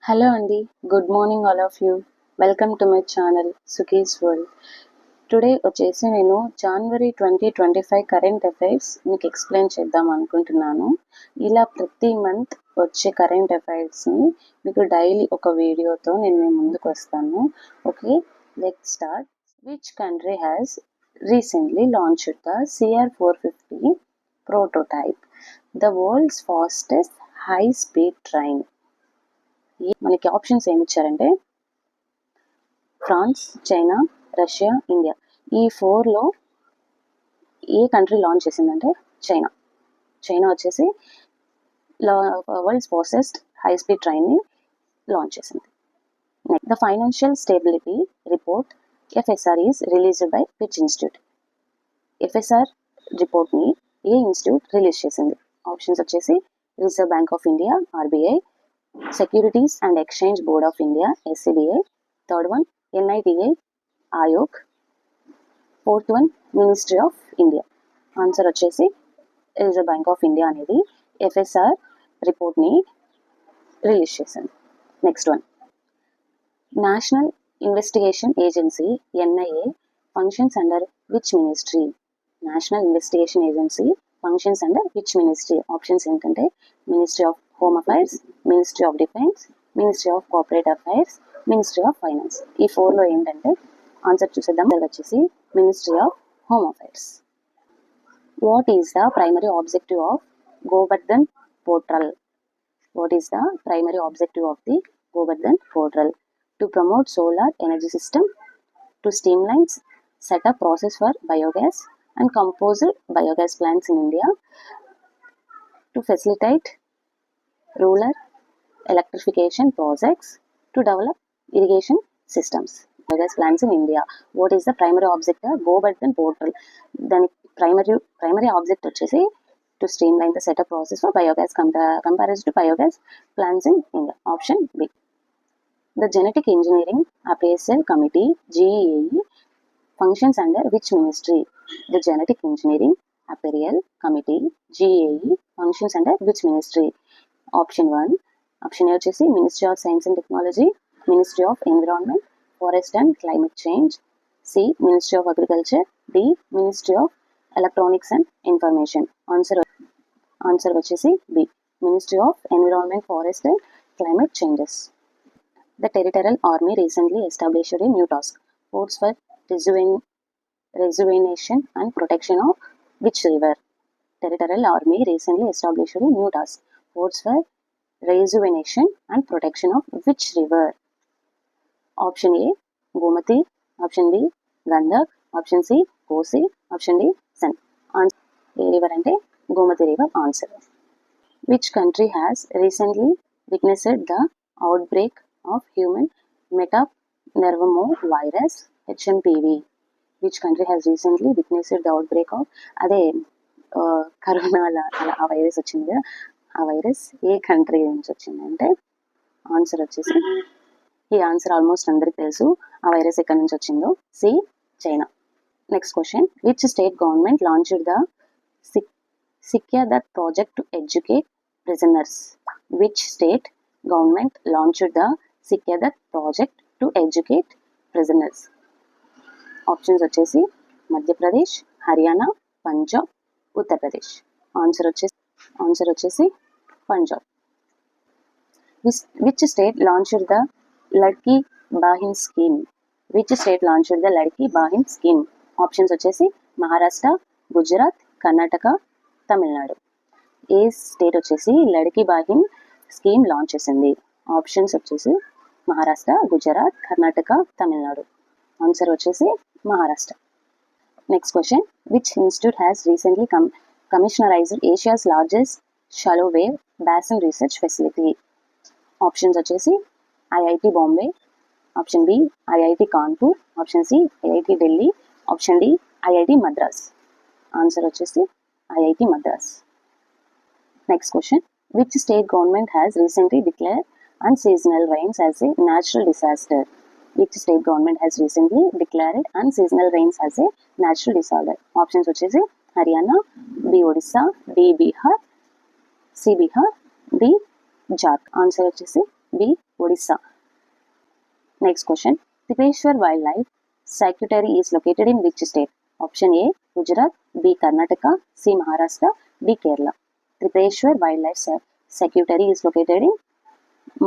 Hello Andy, good morning all of you. Welcome to my channel Suki's World. Today వచ్చేసి నేను జనవరి 2025 current affairs మీకు explain చేద్దాం అనుకుంటున్నాను. ఇలా ప్రతి మంత్ వచ్చే కరెంట్ అఫైర్స్ని మీకు డైలీ ఒక వీడియోతో నేను మీ ముందుకు వస్తాను. Okay, let's start. Which country has recently launched the CR450 prototype, the world's fastest high speed train? మనకి ఆప్షన్స్ ఏమి ఇచ్చారంటే ఫ్రాన్స్, చైనా, రష్యా, ఇండియా. ఈ ఫోర్లో ఏ కంట్రీ లాంచ్ చేసిందంటే చైనా వచ్చేసి వరల్డ్స్ ఫాస్టెస్ట్ హై స్పీడ్ ట్రైన్ని లాంచ్ చేసింది. The financial stability report FSR is released by which institute? ఎఫ్ఎస్ఆర్ రిపోర్ట్ని ఏ ఇన్స్టిట్యూట్ రిలీజ్ చేసింది? ఆప్షన్స్ వచ్చేసి Reserve Bank of India RBI, securities and exchange board of India SCBI, third one NITA Aayog, fourth one ministry of India. Answer వచ్చేసి Reserve Bank of India అనేది FSR రిపోర్ట్ని release చేసింది. Next one, national investigation agency NIA functions under which ministry? National investigation agency functions under which ministry? Options ఏంటంటే ministry of home affairs, ministry of defence, ministry of cooperate affairs, ministry of finance. ఈ ఫోర్లో ఏంటంటే answer చూసేద్దాం. వచ్చేసి ministry of home affairs. What is the primary objective of Gobardhan portal? What is the primary objective of the Gobardhan portal? To promote solar energy system, to streamline setup process for biogas and composite biogas plants in India, to facilitate rural electrification projects, to develop irrigation systems. Biogas plants in India. What is the primary objective? Gobardhan portal. Then primary object వచ్చేసి to streamline the setup process for biogas comparison to biogas plants in India. Option B. The Genetic Engineering Appraisal Committee GEAE functions under which ministry? The Genetic Engineering Appraisal Committee GEAE functions under which ministry? Option 1. Option A వచ్చేసి Ministry of Science and Technology, Ministry of Environment, Forest and Climate Change. C. Ministry of Agriculture. D. Ministry of Electronics and Information. Answer వచ్చేసి B. Ministry of Environment, Forest and Climate Changes. The Territorial Army recently established a new task force for rejuvenation and protection of which river? Territorial Army recently established a new task force for rejuvenation and protection of which river? Option A Gomati, Option B Gandak, Option C Kosi, Option D San. Answer A river ante Gomati river. Answer. Which country has recently witnessed the outbreak of human metapneumovirus HMPV? Which country has recently witnessed the outbreak of అదే corona అలా ఆ virus వచ్చింది కదా, ఆ virus ఏ country నుంచి వచ్చిందంటే answer వచ్చేసి, ఈ ఆన్సర్ ఆల్మోస్ట్ అందరికి తెలుసు, ఆ వైరస్ ఎక్కడి నుంచి వచ్చిందో. C China. Next question, which state government launched the Sikya Dutt project to educate prisoners? Which state government launched the Sikya Dutt project to educate prisoners? Options వచ్చేసి Madhya Pradesh, Haryana, Punjab, Uttar Pradesh. Answer వచ్చేసి Punjab. Which state launched the Ladki Bahin scheme? Which state launched the Ladki Bahin scheme? Options వచ్చేసి మహారాష్ట్ర, గుజరాత్, కర్ణాటక, తమిళనాడు. ఏ state వచ్చేసి Ladki Bahin scheme launch చేసింది? Options వచ్చేసి Maharashtra, Gujarat, Karnataka, Tamil Nadu. Answer వచ్చేసి Maharashtra. Next question, which institute has recently commissionerised Asia's largest shallow wave basin research facility? Options వచ్చేసి IIT Bombay, option B IIT Kanpur, option C IIT Delhi, option D IIT Madras. Answer వచ్చేసి IIT Madras. Next question, which state government has recently declared unseasonal rains as a natural disaster? Which state government has recently declared unseasonal rains as a natural disaster? Options వచ్చేసి Haryana, B Odisha, D Bihar, C Bihar, D Jharkhand. Answer వచ్చేసి B. Odisha. Next question. Tripeshwar Wildlife Sanctuary is located in which state? Option A. Gujarat. B. Karnataka. C. Maharashtra. D. Kerala. Tripeshwar Wildlife Sanctuary is located in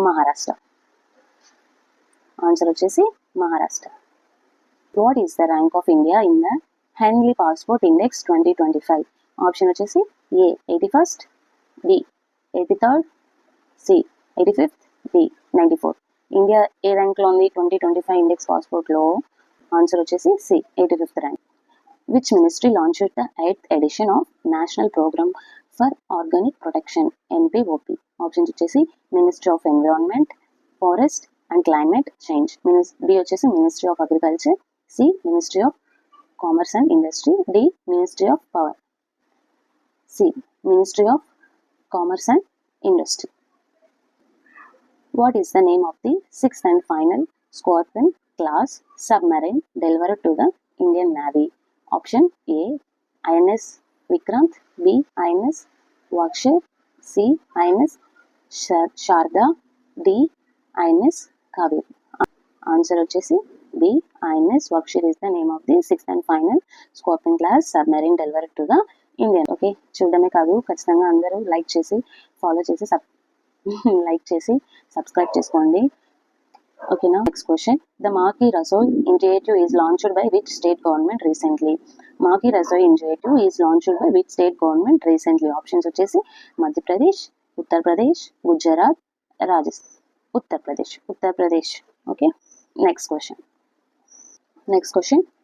Maharashtra. Answer వచ్చేసి Maharashtra. What is the rank of India in the Henley Passport Index 2025? Option వచ్చేసి A. 81st. B. 83rd. C. 85th. D. 94th. India ఏ ర్యాంక్లో ఉంది 2025 index పాస్పోర్ట్లో? Answer వచ్చేసి C 85th rank. Which ministry launched the 8th edition of national programme for organic protection NPOP? Options వచ్చేసి ministry of environment, forest and climate change. B వచ్చేసి ministry of agriculture. C ministry of commerce and industry. D ministry of power. C ministry of commerce and industry. What is the name of the sixth and final Scorpion class submarine delivered to the Indian Navy? Option A. INS Vikrant. B. INS Vakshar. C. INS Sharda. D. INS Kaveri. Answer వచ్చేసి B. INS Vakshar is the name of the sixth and final Scorpion class submarine delivered to the Indian. Okay, చూడడమే కాదు ఖచ్చితంగా అందరూ like చేసి follow చేసి like చేసి subscribe చేసుకోండి. ఓకేనా. Next question. The Maa ki Rasoi initiative is launched by which state government recently? Maa ki Rasoi initiative is launched by which state government recently? Options వచ్చేసి Madhya Pradesh, Uttar Pradesh, Gujarat, Rajasthan. Uttar Pradesh. Okay. Next question.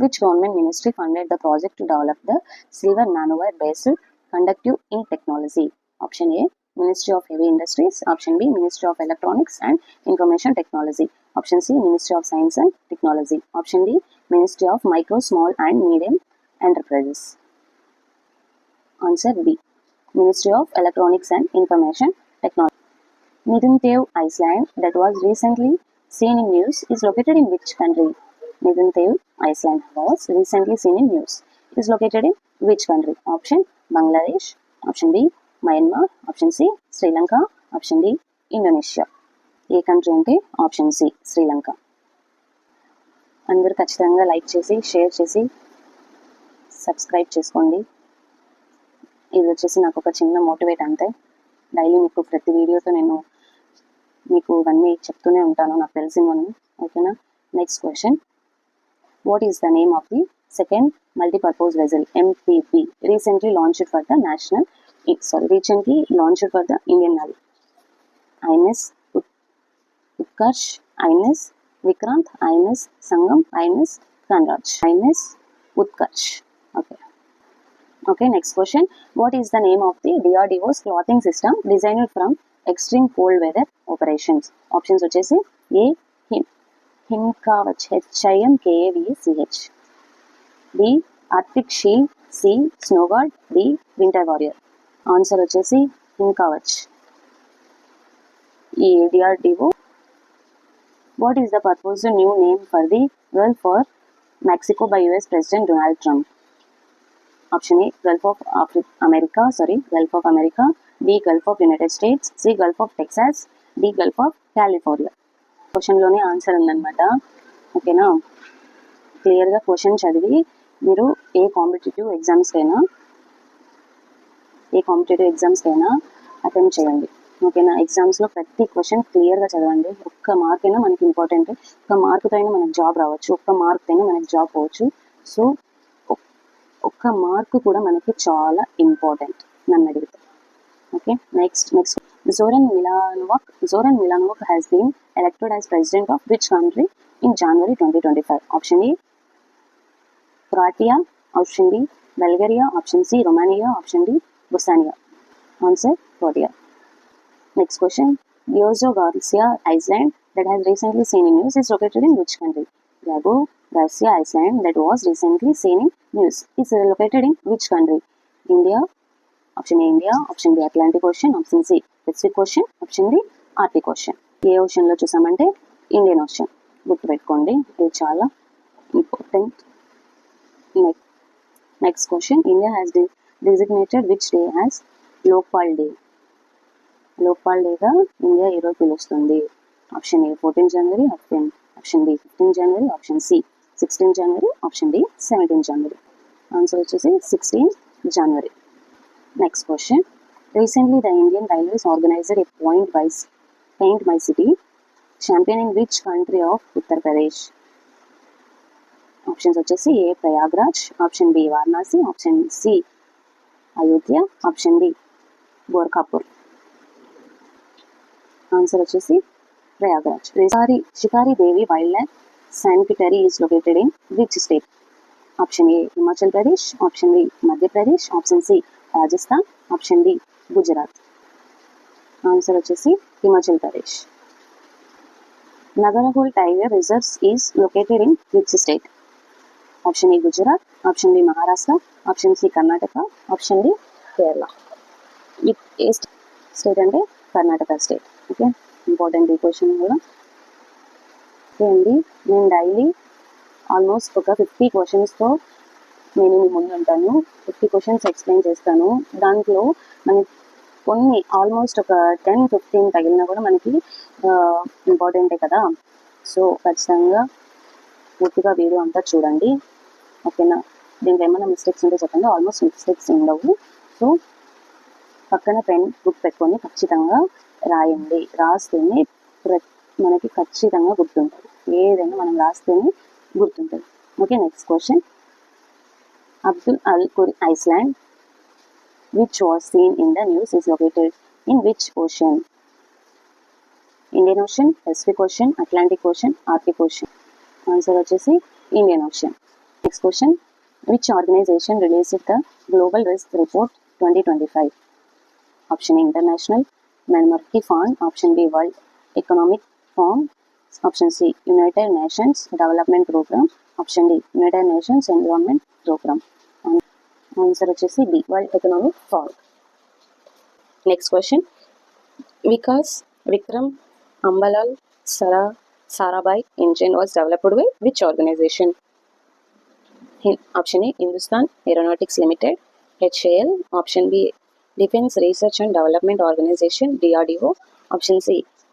Which government ministry funded the project to develop the silver nanowire based conductive ink technology? Option A Ministry of Heavy Industries. Option B Ministry of Electronics and Information Technology. Option C Ministry of Science and Technology. Option D Ministry of Micro, Small and Medium Enterprises. Answer B Ministry of Electronics and Information Technology. Nidunthev Island that was recently seen in news is located in which country? Nidunthev Island was recently seen in news is located in which country? Option Bangladesh. Option B Myanmar. Option C Sri Lanka. Option D Indonesia. ఏ country అంటే option C Sri Lanka. అందరూ ఖచ్చితంగా like చేసి share చేసి subscribe చేసుకోండి. ఇది వచ్చేసి నాకు ఒక చిన్న మోటివేట్ అంతే. డైలీ మీకు ప్రతి వీడియోతో నేను మీకు ఇవన్నీ చెప్తూనే ఉంటాను నాకు తెలిసినవన్నీ. ఓకేనా. Next question. What is the name of the second multipurpose vessel MPV recently launched for the Indian Navy? INS Utkarsh, INS Vikrant, INS Sangam, INS Kanraj. INS Utkarsh. Okay, next question. What is the name of the DRDO's clothing system designed from extreme cold weather operations? Options వచ్చేసి A. Himkavach, HIMKAVACH. B. Arctic Shield. C. Snow Guard. D. Winter Warrior. Answer వచ్చేసి హిమ్కవచ్. ఈ DRDO. What is the purpose new name for the gulf for Mexico by US president Donald Trump? Option A gulf of America. B gulf of United States. C gulf of Texas. D gulf of California. క్వశ్చన్లోనే answer ఉందన్నమాట. ఓకేనా. క్లియర్గా question చదివి మీరు ఏ competitive ఎగ్జామ్స్కైనా attempt చేయండి. ఓకేనా. ఎగ్జామ్స్లో ప్రతి క్వశ్చన్ క్లియర్గా చదవండి. ఒక్క మార్క్ అయినా మనకి ఇంపార్టెంట్. ఒక్క మార్కుతో అయినా మనకు జాబ్ రావచ్చు, ఒక్క మార్కుతో అయినా మనకి జాబ్ పోవచ్చు. సో ఒక్క మార్కు కూడా మనకి చాలా ఇంపార్టెంట్ నన్ను అడిగితే. Okay. Next Zoran Milanovic has been elected as president of which country in January 2025? Option A Croatia. Option B Bulgaria. Option C Romania. Option D Bosnia. Answer Croatia. Next question. Diego Garcia Island that has recently seen in news is located in which country? Diego Garcia Island that was recently seen in news is located in which country? India. Option A India. Option B Atlantic Ocean. Option C Pacific Ocean. Option D Arctic Ocean. ఏ ఓషన్లో చూసామంటే Indian ocean. గుర్తుపెట్టుకోండి, ఇది చాలా important. Next question. India has designated which day as Lokpal Day? Lokpal డేగా India ఈరోజు పిలుస్తుంది. Option A 14 January, option B 15 January, option C 16 January, option D 17 January. Answer వచ్చేసి 16 January. Next question. Recently, the Indian Railways organized a Paint My City championing which country of Uttar Pradesh? Options వచ్చేసి A Prayagraj, option B Varanasi, option C Ayodhya, option D Gorkhapur. Answer వచ్చేసి Prayagraj. Shikari Devi Wildlife Sanctuary is located in which state? Option A Himachal Pradesh, option B Madhya Pradesh, option C Rajasthan, option D Gujarat. Answer వచ్చేసి Himachal Pradesh. Nagarhole Tiger Reserve is located in which state? Option A Gujarat, option B Maharashtra, option C Karnataka, option D Kerala. A state అంటే Karnataka state. Okay, important ఈ question కూడా. Okay అండి, నేను daily almost ఒక 50 క్వశ్చన్స్తో నేను మీ ముందు ఉంటాను. 50 questions explain చేస్తాను. దాంట్లో మనకి కొన్ని ఆల్మోస్ట్ ఒక 10-15 తగిలినా కూడా మనకి ఇంపార్టెంటే కదా. సో ఖచ్చితంగా పూర్తిగా వీడియో అంతా చూడండి. ఓకేనా, దీంట్లో ఏమైనా మిస్టేక్స్ ఉంటే చెప్పండి. ఆల్మోస్ట్ మిస్టేక్స్ ఉండవు. సో పక్కన పెన్ బుక్ పెట్టుకొని ఖచ్చితంగా రాయండి. రాస్తేనే మనకి ఖచ్చితంగా గుర్తుంటుంది. ఏదైనా మనం రాస్తేనే గుర్తుంటుంది. Okay, next question. Abdul Al Khur island which was seen in the news is located in which ocean? Indian Ocean, Pacific Ocean, Atlantic Ocean, Arctic Ocean. Answer వచ్చేసి Indian Ocean. Next question. Which organization released the Global Risk Report 2025? Option A International Monetary Fund, option B World Economic Forum, option C United Nations Development Program, option D United Nations Environment Program. Answer వచ్చేసి B World Economic Forum. Next question. Vikas Vikram Ambalal Sarabhai engine was developed by which organization? Option A Hindustan Aeronautics Limited, HAL, option B Defense Research and Development Organization, DRDO, option C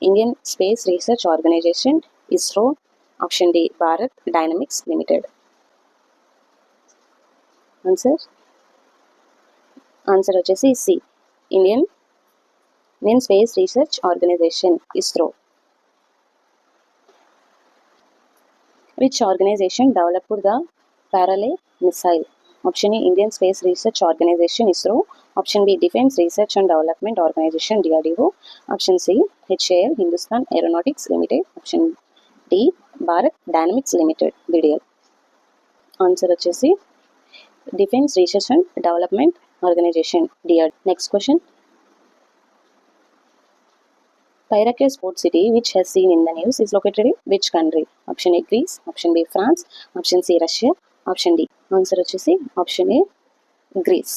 Indian Space Research Organization, ISRO, option D Bharat Dynamics Limited. Answer వచ్చేసి C Indian Space Research Organization, ISRO. Which organization developed the Parallel Missile? Option A Indian Space Research Organization, ISRO, option B Defense Research and Development Organization, DRDO, option C HAL Hindustan Aeronautics Limited, option D Bharat Dynamics Limited, BDL. Answer వచ్చేసి Defense Research and Development Organization, DRDO. Next question. Pyrrhaque Sport City, which has seen in the news, is located in which country? Option A Greece, option B France, option C Russia, option D. Answer వచ్చేసి option A Greece.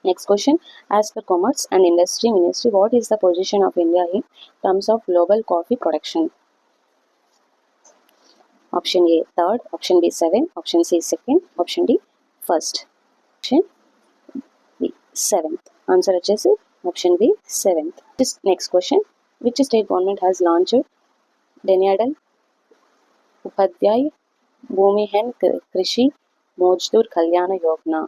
Next question. As per Commerce and Industry Ministry, what is the position of India in terms of global coffee production? Option A third, option B 7, option C second, option D first. Option B 7th. Answer వచ్చేసి option B 7th. Next question. Which state government has launched Danyadal Upadhyay Bhumihen Krishi Mojdur Kalyana Yojana?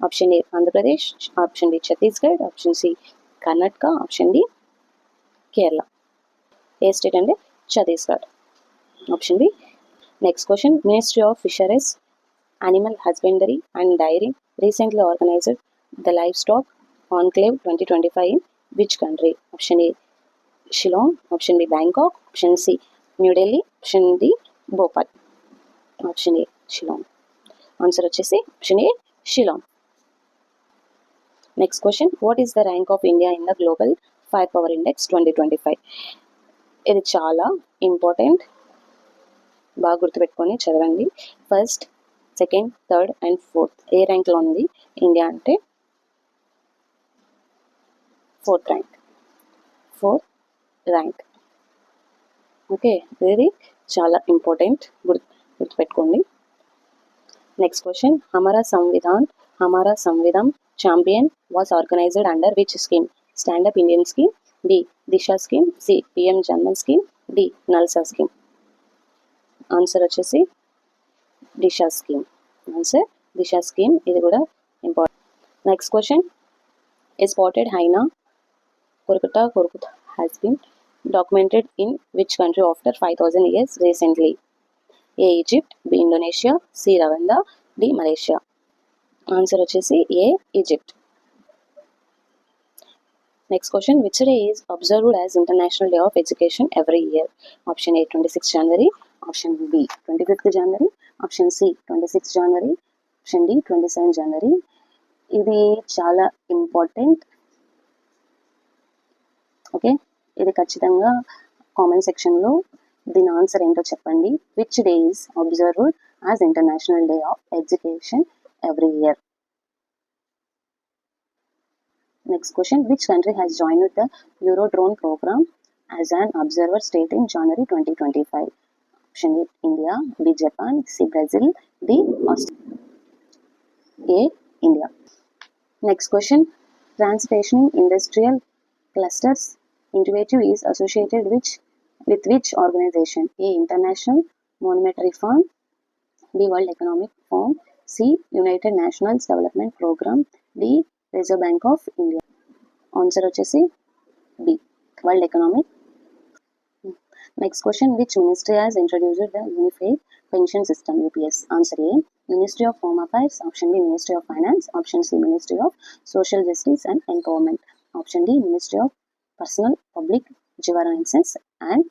Option A Andhra Pradesh, option B Chhattisgarh, option C Karnataka, option D Kerala. A state and Chhattisgarh. Option B. Next question. Ministry of Fisheries, Animal Husbandry and Dairy recently organized the Livestock Conclave 2025 in which country? Option A Shillong, option B Bangkok, option C New Delhi, option D Bhopal. Option A Shillong. Answer వచ్చేసి option A Shillong. Next question. What is the rank of India in the Global Firepower Index 2025? ఇది చాలా important, బాగా గుర్తుపెట్టుకొని చదవండి. First, second, third and fourth ఏ ర్యాంక్లో ఉంది India అంటే ఫోర్త్ ర్యాంక్. ఓకే, ఇది చాలా ఇంపార్టెంట్, గుర్తుపెట్టుకోండి. Next question. Hamara Samvidhan champion was organised under which scheme? Stand up Indian scheme, B. Disha scheme. C. PM Janman scheme. D. Nalsa scheme. Answer వచ్చేసి Disha scheme. Answer Disha scheme. ఇది కూడా important. Next question. A spotted hyena కొరుకుతా has been documented in which country after 5000 years recently? A. Egypt. B. Indonesia. C. Rwanda. D. Malaysia. Answer వచ్చేసి A Egypt. Next question. Which day is observed as international day of education every year? Option A 26 జనవరి, option B 25 జనవరి, option C 26 జనవరి, option D 27 జనవరి. ఇది చాలా important. Okay, ఇది ఖచ్చితంగా comment సెక్షన్లో దీని ఆన్సర్ ఏంటో చెప్పండి. Which day is observed as international day of education every year? Next question. Which country has joined the Eurodrone program as an observer state in January 2025? Option A. India. B. Japan. C. Brazil. D. Australia. A. India. Next question. Transportation industrial clusters initiative is associated with which organization? A. International Monetary Fund. B. World Economic Forum. C. United Nations Development Program. D. Reserve Bank of India. Answer వచ్చేసి B world economic. Next question. Which ministry has introduced the unified pension system UPS? Answer A ministry of home affairs, option B ministry of finance, option C ministry of social justice and empowerment, option D ministry of personnel public grievances and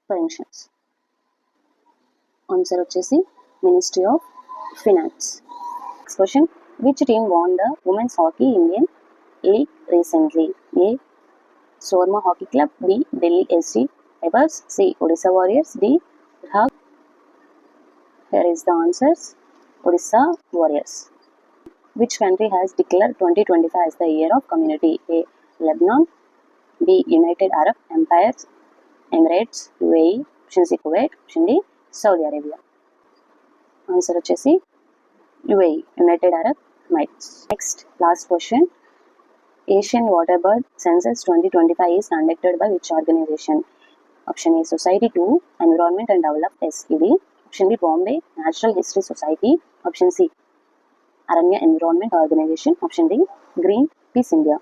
pensions. Answer వచ్చేసి ministry of finance. Next question. Which team won the women's hockey Indian league recently? A. Sorma Hockey Club. B. Delhi SG Tigers. C. Odisha Warriors. D. Rahag. Here is the answers. Odisha Warriors. Which country has declared 2025 as the year of community? A. Lebanon. B. United Arab Emirates. UAE. Option C. Kuwait. Option D. Saudi Arabia. Answer వచ్చేసి UAE, United Arab Emirates. Next, last question. Asian Waterbird Census 2025 is conducted by which organization? Option A. Society to Environment and Develop SED. Option B. Bombay Natural History Society. Option C. Aranya Environment Organization. Option D. Greenpeace India.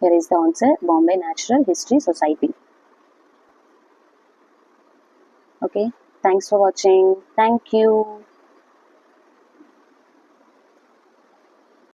Here is the answer. Bombay Natural History Society. Okay, thanks for watching. Thank you.